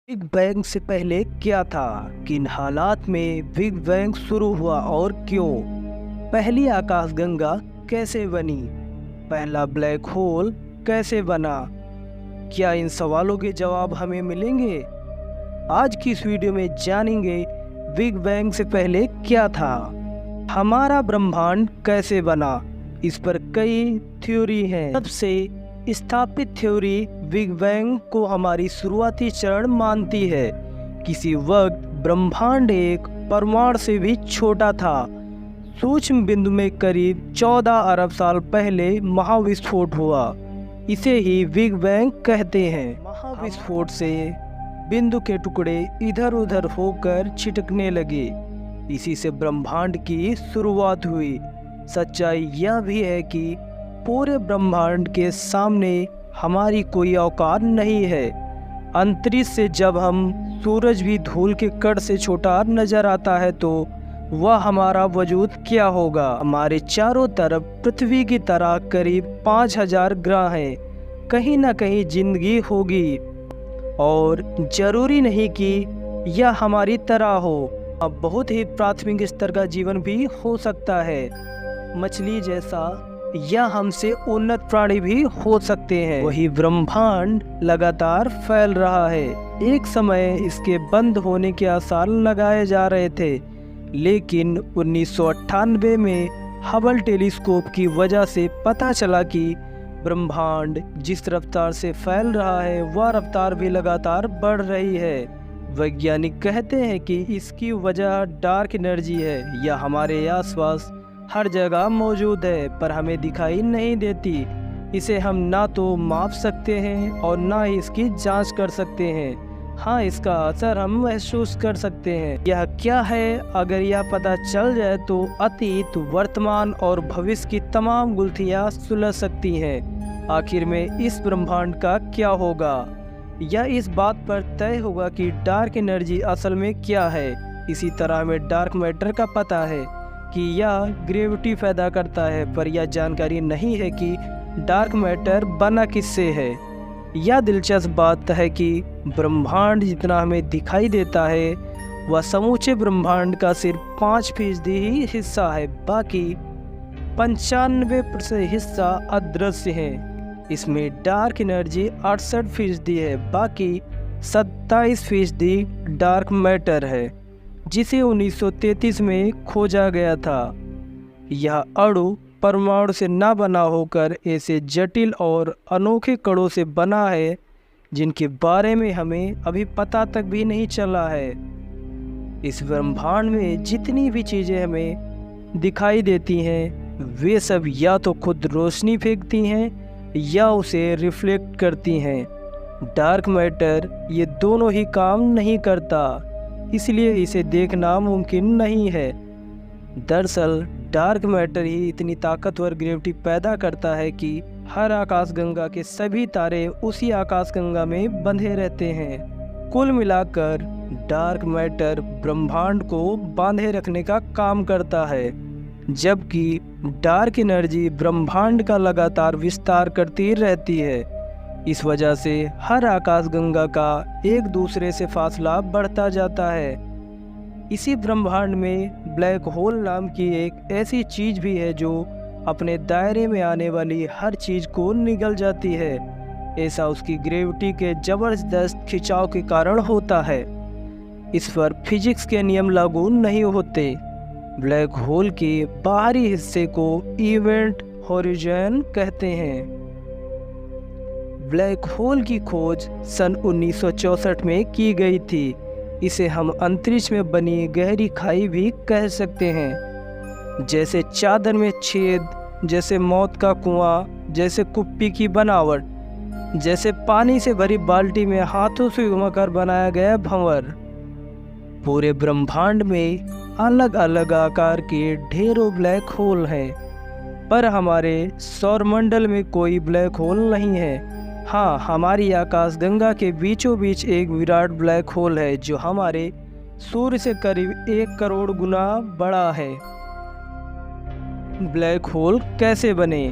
Big bang से पहले क्या था? किन हालात में बिग बैंग शुरू हुआ और क्यों? पहली आकाशगंगा कैसे बनी? पहला ब्लैक होल कैसे बना? क्या इन सवालों के जवाब हमें मिलेंगे? आज की इस वीडियो में जानेंगे बिग बैंग से पहले क्या था, हमारा ब्रह्मांड कैसे बना। इस पर कई थ्योरी हैं। सबसे स्थापित थ्योरी बिग बैंग को हमारी शुरुआती चरण मानती है। किसी वक्त ब्रह्मांड एक परमाणु से भी छोटा था। सूक्ष्म बिंदु में करीब 14 अरब साल पहले महाविस्फोट हुआ। इसे ही बिग बैंग कहते हैं। महाविस्फोट से बिंदु के टुकड़े इधर उधर होकर छिटकने लगे। इसी से ब्रह्मांड की शुरुआत हुई। सच्चाई यह भी है कि पूरे ब्रह्मांड के सामने हमारी कोई औकात नहीं है। अंतरिक्ष से जब हम सूरज भी धूल के कण से छोटा नजर आता है तो वह हमारा वजूद क्या होगा। हमारे चारों तरफ पृथ्वी की तरह करीब 5000 ग्रह हैं। कहीं ना कहीं जिंदगी होगी और जरूरी नहीं कि यह हमारी तरह हो। अब बहुत ही प्राथमिक स्तर का जीवन भी हो सकता है। मछली जैसा या हमसे उन्नत प्राणी भी हो सकते हैं। वही ब्रह्मांड लगातार फैल रहा है। एक समय इसके बंद होने के आसार लगाए जा रहे थे, लेकिन 1998 में हबल टेलीस्कोप की वजह से पता चला कि ब्रह्मांड जिस रफ्तार से फैल रहा है वह रफ्तार भी लगातार बढ़ रही है। वैज्ञानिक कहते हैं कि इसकी वजह डार्क एनर्जी है। यह हमारे आसपास हर जगह मौजूद है, पर हमें दिखाई नहीं देती। इसे हम ना तो माप सकते हैं और ना ही इसकी जांच कर सकते हैं। हाँ, इसका असर हम महसूस कर सकते हैं। यह क्या है? अगर यह पता चल जाए तो अतीत, वर्तमान और भविष्य की तमाम गुत्थियां सुलझ सकती हैं। आखिर में इस ब्रह्मांड का क्या होगा? यह इस बात पर तय होगा कि डार्क एनर्जी असल में क्या है। इसी तरह हमें डार्क मैटर का पता है कि यह ग्रेविटी पैदा करता है, पर यह जानकारी नहीं है कि डार्क मैटर बना किससे है। यह दिलचस्प बात है कि ब्रह्मांड जितना हमें दिखाई देता है वह समूचे ब्रह्मांड का सिर्फ 5% ही हिस्सा है। बाकी 95% हिस्सा अदृश्य है। इसमें डार्क एनर्जी 68% है। बाकी 27% डार्क मैटर है, जिसे 1933 में खोजा गया था। यह अणु परमाणु से न बना होकर ऐसे जटिल और अनोखे कणों से बना है जिनके बारे में हमें अभी पता तक भी नहीं चला है। इस ब्रह्मांड में जितनी भी चीज़ें हमें दिखाई देती हैं वे सब या तो खुद रोशनी फेंकती हैं या उसे रिफ्लेक्ट करती हैं। डार्क मैटर ये दोनों ही काम नहीं करता, इसलिए इसे देखना मुमकिन नहीं है। दरअसल डार्क मैटर ही इतनी ताकतवर ग्रेविटी पैदा करता है कि हर आकाशगंगा के सभी तारे उसी आकाशगंगा में बंधे रहते हैं। कुल मिलाकर डार्क मैटर ब्रह्मांड को बांधे रखने का काम करता है, जबकि डार्क एनर्जी ब्रह्मांड का लगातार विस्तार करती रहती है। इस वजह से हर आकाशगंगा का एक दूसरे से फासला बढ़ता जाता है। इसी ब्रह्मांड में ब्लैक होल नाम की एक ऐसी चीज भी है जो अपने दायरे में आने वाली हर चीज को निगल जाती है। ऐसा उसकी ग्रेविटी के जबरदस्त खिंचाव के कारण होता है। इस पर फिजिक्स के नियम लागू नहीं होते। ब्लैक होल के बाहरी हिस्से को इवेंट होरिजन कहते हैं। ब्लैक होल की खोज सन 1964 में की गई थी। इसे हम अंतरिक्ष में बनी गहरी खाई भी कह सकते हैं। जैसे चादर में छेद, जैसे मौत का कुआं, जैसे कुप्पी की बनावट, जैसे पानी से भरी बाल्टी में हाथों से घुमाकर बनाया गया भंवर। पूरे ब्रह्मांड में अलग अलग आकार के ढेरों ब्लैक होल हैं, पर हमारे सौरमंडल में कोई ब्लैक होल नहीं है। हाँ, हमारी आकाशगंगा के बीचों बीच एक विराट ब्लैक होल है जो हमारे सूर्य से करीब 1 करोड़ गुना बड़ा है। ब्लैक होल कैसे बने?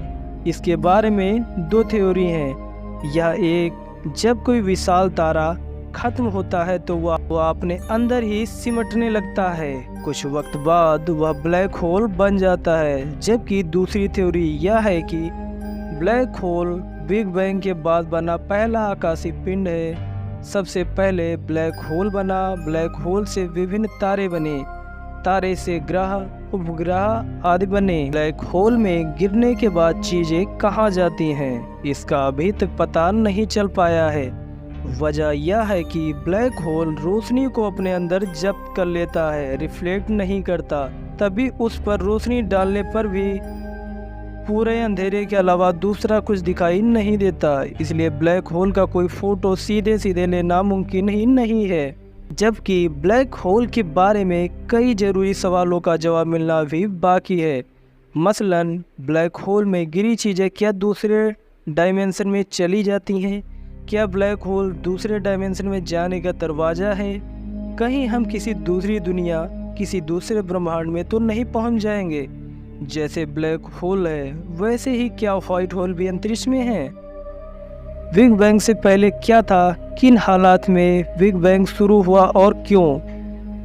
इसके बारे में 2 थ्योरी हैं। यह एक, जब कोई विशाल तारा खत्म होता है तो वह अपने अंदर ही सिमटने लगता है। कुछ वक्त बाद वह ब्लैक होल बन जाता है। जबकि दूसरी थ्योरी यह है कि ब्लैक होल बिग बैंग के बाद बना पहला आकाशीय पिंड है। सबसे पहले ब्लैक होल बना। ब्लैक होल से विभिन्न तारे बने। तारे से ग्रह, उपग्रह आदि बने। ब्लैक होल में गिरने के बाद चीजें कहाँ जाती हैं, इसका अभी तक पता नहीं चल पाया है। वजह यह है कि ब्लैक होल रोशनी को अपने अंदर जब्त कर लेता है, रिफ्लेक्ट नहीं करता। तभी उस पर रोशनी डालने पर भी पूरे अंधेरे के अलावा दूसरा कुछ दिखाई नहीं देता। इसलिए ब्लैक होल का कोई फोटो सीधे सीधे लेना मुमकिन ही नहीं है। जबकि ब्लैक होल के बारे में कई जरूरी सवालों का जवाब मिलना भी बाकी है। मसलन ब्लैक होल में गिरी चीज़ें क्या दूसरे डायमेंशन में चली जाती हैं? क्या ब्लैक होल दूसरे डायमेंशन में जाने का दरवाज़ा है? कहीं हम किसी दूसरी दुनिया, किसी दूसरे ब्रह्मांड में तो नहीं पहुंच जाएंगे? जैसे ब्लैक होल है वैसे ही क्या व्हाइट होल भी अंतरिक्ष में है? बिग बैंग से पहले क्या था? किन हालात में बिग बैंग शुरू हुआ और क्यों?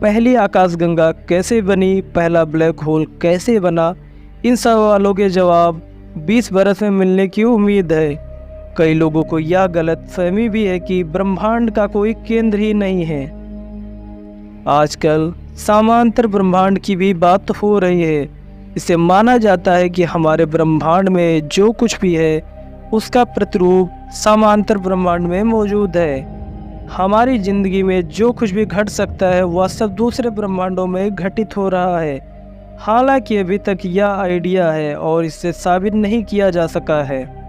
पहली आकाशगंगा कैसे बनी? पहला ब्लैक होल कैसे बना? इन सवालों के जवाब 20 बरस में मिलने की उम्मीद है। कई लोगों को यह गलत फहमी भी है कि ब्रह्मांड का कोई केंद्र ही नहीं है। आजकल समांतर ब्रह्मांड की भी बात हो रही है। इसे माना जाता है कि हमारे ब्रह्मांड में जो कुछ भी है उसका प्रतिरूप समांतर ब्रह्मांड में मौजूद है। हमारी जिंदगी में जो कुछ भी घट सकता है वह सब दूसरे ब्रह्मांडों में घटित हो रहा है। हालांकि अभी तक यह आइडिया है और इसे साबित नहीं किया जा सका है।